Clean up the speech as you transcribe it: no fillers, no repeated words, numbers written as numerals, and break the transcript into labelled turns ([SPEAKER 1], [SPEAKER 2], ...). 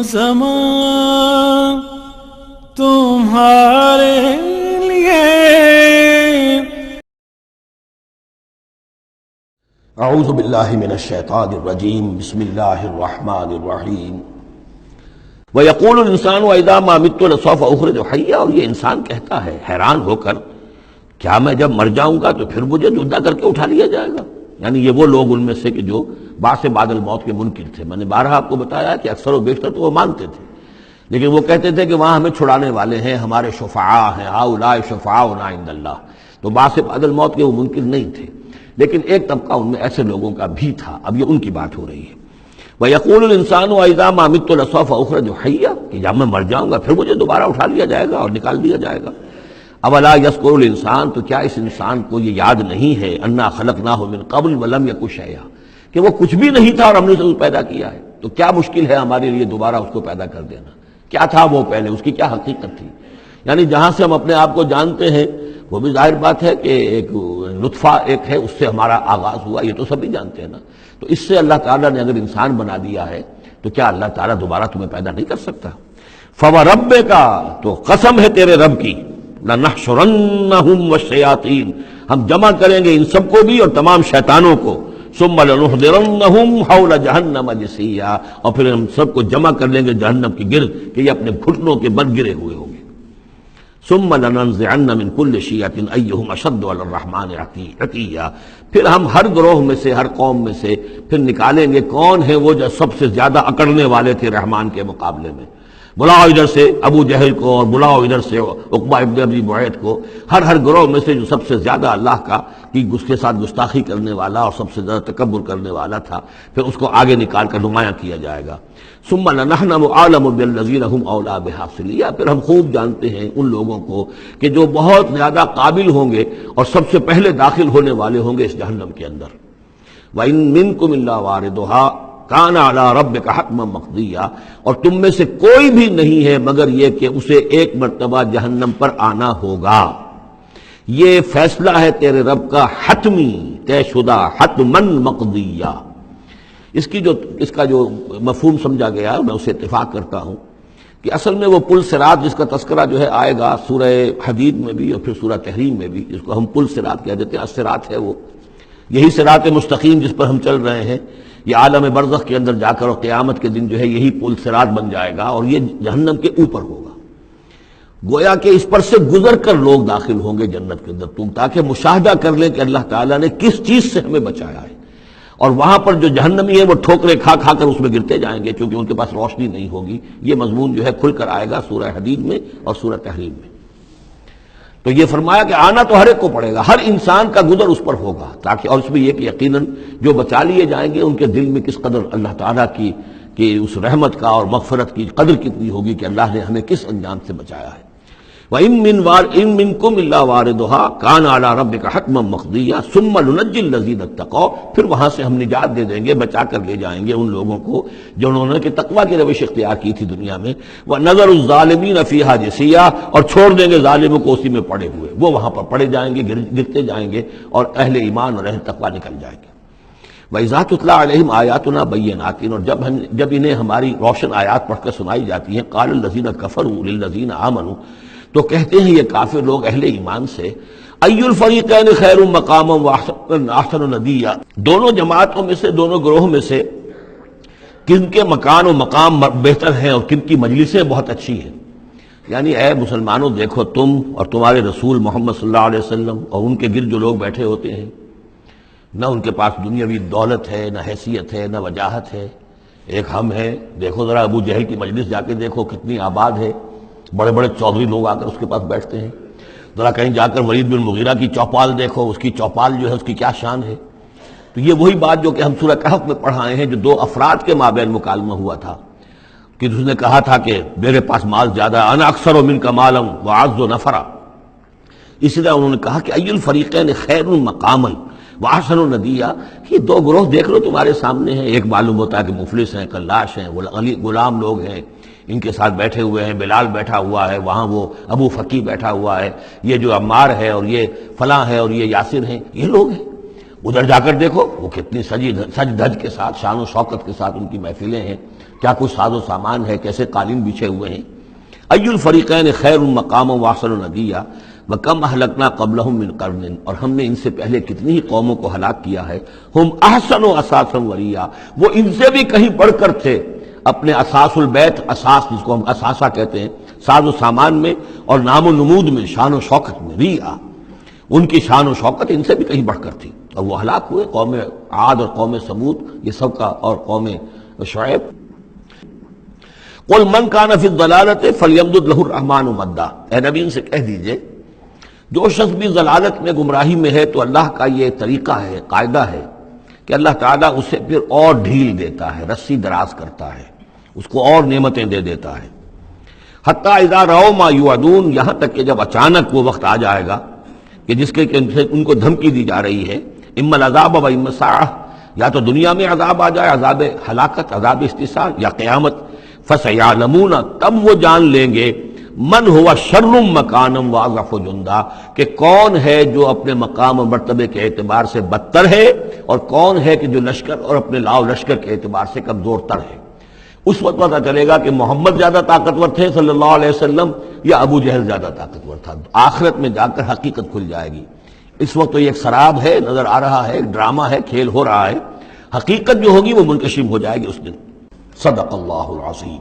[SPEAKER 1] زمان تمہارے لیے.
[SPEAKER 2] اعوذ باللہ من الشیطان الرجیم. بسم اللہ الرحمن الرحیم. وَيَقُولُ الْإِنسَانُ وَإِذَا مَا مِتُّ لَسَوْفَ أُخْرَجُ حَيًّا. اور یہ انسان کہتا ہے حیران ہو کر کیا میں جب مر جاؤں گا تو پھر مجھے زندہ کر کے اٹھا لیا جائے گا. یعنی یہ وہ لوگ ان میں سے کہ جو بعث بعد الموت کے منکر تھے. میں نے بارہا آپ کو بتایا کہ اکثر و بیشتر تو وہ مانتے تھے، لیکن وہ کہتے تھے کہ وہاں ہمیں چھڑانے والے ہیں، ہمارے شفعاء ہیں، ہؤلاء شفعاؤنا عند اللہ. تو بعث بعد الموت کے وہ منکر نہیں تھے، لیکن ایک طبقہ ان میں ایسے لوگوں کا بھی تھا. اب یہ ان کی بات ہو رہی ہے. وَيَقُولُ الْإِنسَانُ وَإِذَا مَا مِتُّ لَسَوْفَ أُخْرَجُ حَيًّا. کہ جب میں مر جاؤں گا پھر مجھے دوبارہ اٹھا لیا جائے گا اور نکال دیا جائے گا. اولا یذکر الانسان. تو کیا اس انسان کو یہ یاد نہیں ہے انا خلقناہ من قبل ولم یک شیئا، کہ وہ کچھ بھی نہیں تھا اور ہم نے اسے پیدا کیا ہے. تو کیا مشکل ہے ہمارے لیے دوبارہ اس کو پیدا کر دینا؟ کیا تھا وہ پہلے، اس کی کیا حقیقت تھی؟ یعنی جہاں سے ہم اپنے آپ کو جانتے ہیں وہ بھی ظاہر بات ہے کہ ایک نطفہ ایک ہے، اس سے ہمارا آغاز ہوا، یہ تو سبھی جانتے ہیں نا. تو اس سے اللہ تعالیٰ نے اگر انسان بنا دیا ہے تو کیا اللہ تعالیٰ دوبارہ تمہیں پیدا نہیں کر سکتا؟ فَوَرَبِّكَ. تو قسم ہے تیرے رب کی، لَنَحْشُرَنَّهُمْ وَالشَّيَاطِينَ. ہم جمع کریں گے ان سب کو بھی اور تمام شیطانوں کو. ثُمَّ لَنُحْضِرَنَّهُمْ حَوْلَ جَهَنَّمَ جِثِيًّا. اور پھر ہم سب کو جمع کر لیں گے جہنم کی گرد کہ یہ اپنے گھٹنوں کے بل گرے ہوئے ہوں گے. ثُمَّ لَنَنزِعَنَّ مِن كُلِّ شِيَّةٍ أَيُّهُمْ أَشَدُّ عَلَى الرَّحْمَنِ عِتِيًّا. پھر ہم ہر گروہ میں سے، ہر قوم میں سے پھر نکالیں گے کون ہیں وہ جو سب سے زیادہ اکڑنے والے تھے رحمان کے مقابلے میں. بلاؤ ادھر سے ابو جہل کو اور بلاؤ ادھر سے عقبہ ابن ابی معیط کو. ہر گروہ میں سے جو سب سے زیادہ اللہ کا کی اس کے ساتھ گستاخی کرنے والا اور سب سے زیادہ تکبر کرنے والا تھا، پھر اس کو آگے نکال کر نمایاں کیا جائے گا. ثم لنحن اعلم بالذین هم اولی بها صلیہ. پھر ہم خوب جانتے ہیں ان لوگوں کو کہ جو بہت زیادہ قابل ہوں گے اور سب سے پہلے داخل ہونے والے ہوں گے اس جہنم کے اندر. وَإِن مِّنكُمْ إِلَّا وَارِدُهَا کان علی ربک حتما مقضیا. اور تم میں سے کوئی بھی نہیں ہے مگر یہ کہ اسے ایک مرتبہ جہنم پر آنا ہوگا. یہ فیصلہ ہے تیرے رب کا حتمی، طے شدہ، حتما مقضیا. اس کا جو مفہوم سمجھا گیا میں اسے اتفاق کرتا ہوں کہ اصل میں وہ پل صراط جس کا تذکرہ جو ہے آئے گا سورہ حدید میں بھی اور پھر سورہ تحریم میں بھی، جس کو ہم پل صراط کہہ دیتے ہیں. الصراط ہے وہ یہی صراط مستقیم جس پر ہم چل رہے ہیں. یہ عالم برزخ کے اندر جا کر اور قیامت کے دن جو ہے یہی پل صراط بن جائے گا اور یہ جہنم کے اوپر ہوگا. گویا کہ اس پر سے گزر کر لوگ داخل ہوں گے جنت کے اندر، تاکہ مشاہدہ کر لیں کہ اللہ تعالیٰ نے کس چیز سے ہمیں بچایا ہے. اور وہاں پر جو جہنمی ہیں وہ ٹھوکریں کھا کھا کر اس میں گرتے جائیں گے کیونکہ ان کے پاس روشنی نہیں ہوگی. یہ مضمون جو ہے کھل کر آئے گا سورہ حدید میں اور سورہ تحریم میں. تو یہ فرمایا کہ آنا تو ہر ایک کو پڑے گا، ہر انسان کا گزر اس پر ہوگا، تاکہ اور اس میں یہ کہ یقیناً جو بچا لیے جائیں گے ان کے دل میں کس قدر اللہ تعالیٰ کی کہ اس رحمت کا اور مغفرت کی قدر کتنی ہوگی کہ اللہ نے ہمیں کس انجام سے بچایا ہے. وَإِن مِّنكُمْ إِلَّا وَارِدُهَا كَانَ عَلَى رَبِّكَ حَتْمًا مَّقْضِيًّا ثُمَّ نُنَجِّي الَّذِينَ اتَّقَوْا. پھر وہاں سے ہم نجات دے دیں گے، بچا کر لے جائیں گے ان لوگوں کو جنہوں نے کہ تقویٰ کی روش اختیار کی تھی دنیا میں. وَنَذَرُ الظَّالِمِينَ فِيهَا جِثِيًّا. اور چھوڑ دیں گے ظالموں کو اسی میں پڑے ہوئے، وہ وہاں پر پڑے جائیں گے، گرتے جائیں گے اور اہل ایمان اور اہل تقویٰ نکل جائیں گے. وَإِذَا تُتْلَىٰ عَلَيْهِمْ آيَاتُنَا بَيِّنَاتٍ. اور جب انہیں ہماری روشن آیات پڑھ کر سنائی جاتی ہیں، قَالَ الَّذِينَ كَفَرُوا لِلَّذِينَ آمَنُوا. تو کہتے ہیں یہ کافر لوگ اہل ایمان سے، ای الفریقین خیر مقاما واحسن ندیا. دونوں جماعتوں میں سے، دونوں گروہوں میں سے کن کے مکان و مقام بہتر ہیں اور کن کی مجلسیں بہت اچھی ہیں. یعنی اے مسلمانوں دیکھو، تم اور تمہارے رسول محمد صلی اللہ علیہ وسلم اور ان کے گرد جو لوگ بیٹھے ہوتے ہیں، نہ ان کے پاس دنیاوی دولت ہے، نہ حیثیت ہے، نہ وجاہت ہے. ایک ہم ہیں، دیکھو ذرا ابو جہل کی مجلس جا کے دیکھو کتنی آباد ہے، بڑے بڑے چودھری لوگ آ کر اس کے پاس بیٹھتے ہیں. ذرا کہیں جا کر ولید بن مغیرہ کی چوپال دیکھو، اس کی چوپال جو ہے اس کی کیا شان ہے. تو یہ وہی بات جو کہ ہم سورہ کہف میں پڑھائے ہیں، جو دو افراد کے مابین مکالمہ ہوا تھا کہ اس نے کہا تھا کہ میرے پاس مال زیادہ، انا اکثر منک مالا واعز نفرا. اسی طرح انہوں نے کہا کہ ای الفریقین خیر مقاما واحسن ندیا. یہ دو گروہ دیکھ لو تمہارے سامنے ہیں، ایک معلوم ہوتا ہے کہ مفلس ہیں، قلاش ہیں، غلام لوگ ہیں، ان کے ساتھ بیٹھے ہوئے ہیں، بلال بیٹھا ہوا ہے، وہاں وہ ابو فقی بیٹھا ہوا ہے، یہ جو عمار ہے اور یہ فلاں ہے اور یہ یاسر ہیں، یہ لوگ ہیں. ادھر جا کر دیکھو وہ کتنی سج دھج کے ساتھ، شان و شوکت کے ساتھ ان کی محفلیں ہیں. کیا کوئی ساز و سامان ہے، کیسے قالین بچھے ہوئے ہیں. ای الفریقین خیر مقاما واحسن ندیا وکم اہلکنا قبلہم من قرن، اور ہم نے ان سے پہلے کتنی ہی قوموں کو ہلاک کیا ہے. ہم احسن و اساسا وریا، وہ ان سے بھی کہیں بڑھ کر تھے اپنے اساس البیت، اساس جس کو ہم اساسہ کہتے ہیں، ساز و سامان میں اور نام و نمود میں، شان و شوکت میں. ریا، ان کی شان و شوکت ان سے بھی کہیں بڑھ کر تھی، اور وہ ہلاک ہوئے. قوم عاد اور قوم سمود یہ سب کا، اور قوم شعیب. قل من کان فی الضلالۃ فلیمدد لہ الرحمن مدا، اے نبی ان سے کہہ دیجئے جو شخص بھی ضلالت میں، گمراہی میں ہے، تو اللہ کا یہ طریقہ ہے، قاعدہ ہے کہ اللہ تعالیٰ اسے پھر اور ڈھیل دیتا ہے، رسی دراز کرتا ہے، اس کو اور نعمتیں دے دیتا ہے. حتیٰ اذا رأوا ما یوعدون، یہاں تک کہ جب اچانک وہ وقت آ جائے گا کہ جس کے ان کو دھمکی دی جا رہی ہے، اما العذاب و اما الساعہ، یا تو دنیا میں عذاب آ جائے، عذاب ہلاکت، عذاب استحصال، یا قیامت. فسیعلمون، تب وہ جان لیں گے، من ہوا شر مکانا واضعف جندا، کہ کون ہے جو اپنے مقام و مرتبے کے اعتبار سے بدتر ہے، اور کون ہے کہ جو لشکر اور اپنے لاؤ لشکر کے اعتبار سے کمزور تر ہے. اس وقت پتہ چلے گا کہ محمد زیادہ طاقتور تھے صلی اللہ علیہ وسلم، یا ابو جہل زیادہ طاقتور تھا. آخرت میں جا کر حقیقت کھل جائے گی. اس وقت تو یہ ایک سراب ہے، نظر آ رہا ہے، ایک ڈرامہ ہے، کھیل ہو رہا ہے. حقیقت جو ہوگی وہ منکشف ہو جائے گی اس دن. صدق اللہ العظیم.